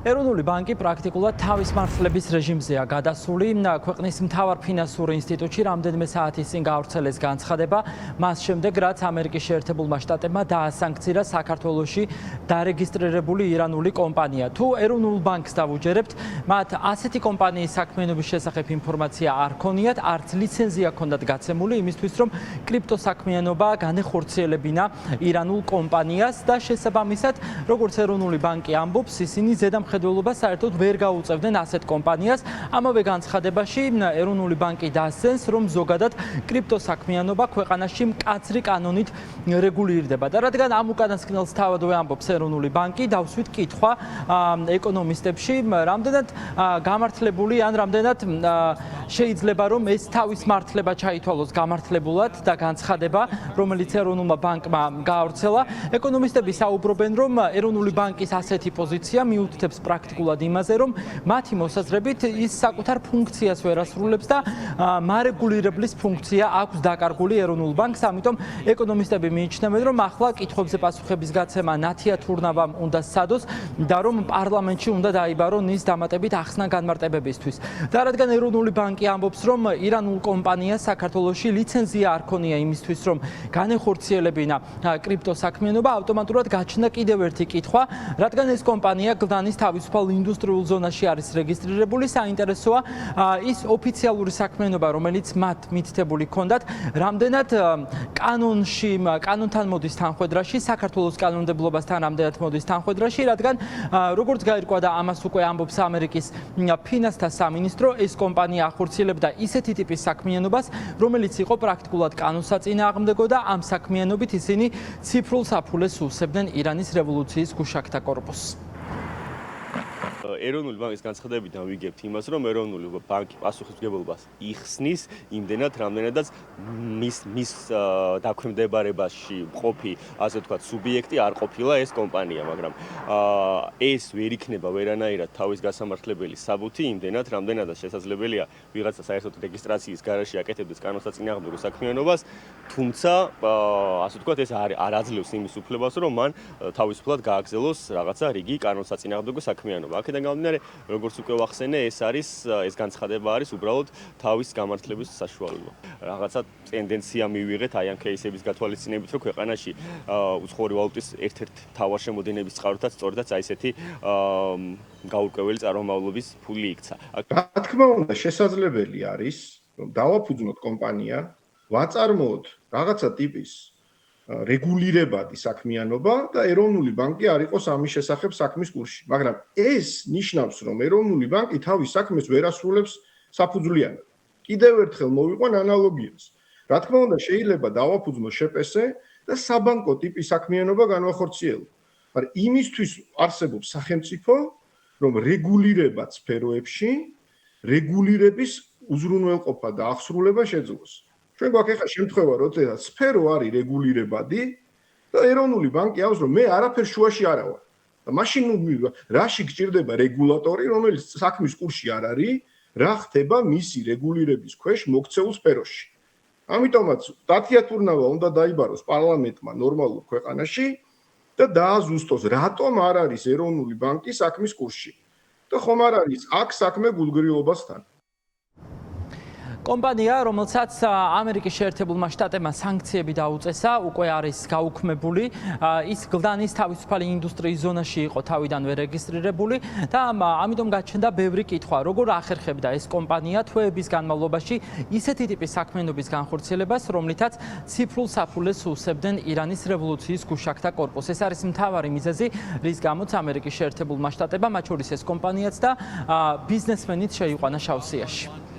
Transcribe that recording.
ეროვნული ბანკი პრაქტიკულად თავის მართლების რეჟიმზეა გადასული. ქვეყნის მთავარ ფინანსურ ინსტიტუტში რამდენიმე საათის წინ გავრცელეს განცხადება, მას შემდეგ რაც ამერიკის შეერთებულმა შტატებმა დაასანქცირა საქართველოში დარეგისტრირებული ირანული კომპანია. თუ ეროვნულ ბანკს დავუჯერებთ, მათ ასეთი კომპანიის საქმიანობის შესახებ ინფორმაცია არ ქონიათ, არც ლიცენზია ჰქონდათ გაცემული იმისთვის, რომ კრიპტოსაქმიანობა განეხორციელებინა ირანულ კომპანიას და შესაბამისად, როგორც ეროვნული ბანკი ამბობს, ისინი ზედამხედველობას საერთოდ ვერ გაუწევდნენ ასეთ კომპანიას. ამავე განცხადებაში ეროვნული ბანკი დასცენს, რომ ზოგადად კრიპტოსაქმიანობა ქვეყანაში მკაცრი კანონით რეგულირდება. და რადგან ამ უკანასკნელს თავადვე ამბობს ეროვნული ბანკი, დავსვით კითხვა ეკონომისტებში, რამდენად გამართლებული ან რამდენად შეიძლება რომ ეს თავის მართლება ჩაითვალოს გამართლებულად და განცხადება, რომელიც ეროვნულმა ბანკმა გაავრცელა. ეკონომისტები საუბრობენ, რომ ეროვნული ბანკის ასეთი პოზიცია მიუთითებს პრაქტიკულად იმაზე, რომ მათი მოსაზრებით ის საკუთარ ფუნქციას ვერ ასრულებს და მარეგულირებლის ფუნქცია აქვს დაკარგული ეროვნულ ბანკს. ამიტომ ეკონომისტები მიიჩნევენ, რომ ახლა კითხვებზე პასუხების გაცემა ნათიათურნავამ უნდა სცადოს და რომ პარლამენტში უნდა დაიბარონ ის დამატებით ახსნა განმარტებებისთვის. და რადგან ეროვნული ბანკი ამბობს, რომ ირანულ კომპანიას საქართველოში ლიცენზია არ ქონია იმისთვის, რომ განეხორციელებინა კრიპტოსაქმიანობა, ავტომატურად გაჩნდა კიდევ ერთი კითხვა, რადგან ეს კომპანია გლდანის თავისუფალ ინდუსტრიულ ზონაში არის რეგისტრირებული, საინტერესოა ის ოფიციალური საქმიანობა, რომელიც მათ მითითებული ჰქონდათ, რამდენად კანონთან მოდის თანხვედრაში, საქართველოს კანონმდებლობასთან რამდენად მოდის თანხვედრაში, რადგან როგორც გაირკვა და ამას უკვე ამბობს ამერიკის ფინანსთა სამინისტრო, ეს კომპანია ახორციელებდა ისეთი ტიპის საქმიანობას, რომელიც იყო პრაქტიკულად კანონსაწინააღმდეგო და ამ საქმიანობით ისინი ციფრულ საფულეს უსებდნენ ირანის რევოლუციის გუშაგთა კორპუსს. ეროვნული ბანკის განცხადებიდან ვიგებთ იმას, რომ ეროვნული ბანკი პასუხისმგებლობას იხსნის იმდენად, რამდენადაც მის დაქვემდებარებაში მყოფი, ასე ვთქვათ, სუბიექტი არ ყოფილა ეს კომპანია, მაგრამ ეს ვერ იქნება ვერანაირად თავის გასამართლებელი საბუთი იმდენად, რამდენადაც შესაძლებელია ვიღაცა საერთოდ რეგისტრაციის გარეშე აკეთებდეს კანონსაწინააღმდეგო საქმიანობას, თუმცა ასე ვთქვათ, ეს არ აძლევს იმის უფლებას, რომ მან თავისუფლად გააგრძელოს რაღაცა რიგი კანონსაწინააღმდეგო საქმიანობა. აქედან გამომდინარე, როგორც უკვე ვახსენე, ეს განცხადება არის უბრალოდ თავის გამართლების საშუალება. რაღაცა ტენდენცია მივიღეთ აი ამ кейსების გათვალისწინებით, რომ ქვეყანაში უცხოური ვალუტის ერთ-ერთ მთავარ შემოდინების წყაროთაც სწორედაც აი ესეთი გაურკვეველი წარმომავლობის ფული იქცა. რა თქმა უნდა, შესაძლებელი არის, რომ დავაფუძნოთ კომპანია, ვაწარმოოთ რაღაცა ტიპის რეგულირებადი საქმიანობა და ეროვნული ბანკი არ იყოს ამის შესახებ საქმის კურსში. მაგრამ ეს ნიშნავს, რომ ეროვნული ბანკი თავის საქმეს ვერ ასრულებს საფუძვლიანად. კიდევ ერთხელ მოვიყვან ანალოგიას. რა თქმა უნდა, შეიძლება დავაფუძნო შპს და საბანკო ტიპის საქმიანობა განვახორციელო. მაგრამ იმისთვის არსებობს სახელმწიფო, რომ რეგულირებად სფეროებში რეგულირების უზრუნველყოფა და აღსრულება შეძლოს. ჩვენ გვაქვს ახლა შემთხვევა, როდესაც სფერო არის რეგულირებადი და ეროვნული ბანკი ამბობს, რომ მე არაფერ შუაში არა ვარ. და მაშინ რაში გჭირდება რეგულატორი, რომელიც საქმის კურსში არ არის, რა ხდება მისი რეგულირების ქვეშ მოქცეულ სფეროში. ამიტომაც დათიათურნავა უნდა დაიბაროს პარლამენტმა ნორმალურ ქვეყანაში და დააზუსტოს, რატომ არ არის ეროვნული ბანკი საქმის კურსში. და ხომ არ არის აქ საქმე გულგრილობასთან. კომპანია, რომელსაც ამერიკის შეერთებულმა შტატებმა სანქციები დაუწესა, უკვე არის გაუქმებული. ის გლდანის თავისუფალი ინდუსტრიის ზონაში იყო თავიდანვე რეგისტრირებული და ამიტომ გაჩნდა ბევრი კითხვა, როგორ ახერხებდა ეს კომპანია თვეების განმავლობაში ისეთი ტიპის საქმიანობის განხორციელებას, რომლითაც ციფრულ საფულეს უსებდნენ ირანის რევოლუციის გუშაგთა კორპუსს. ეს არის მთავარი მიზეზი, რის გამოც ამერიკის შეერთებულმა შტატებმა, მათ შორის ეს კომპანიაც და ბიზნესმენიც შეიყვანა შავ სიაში.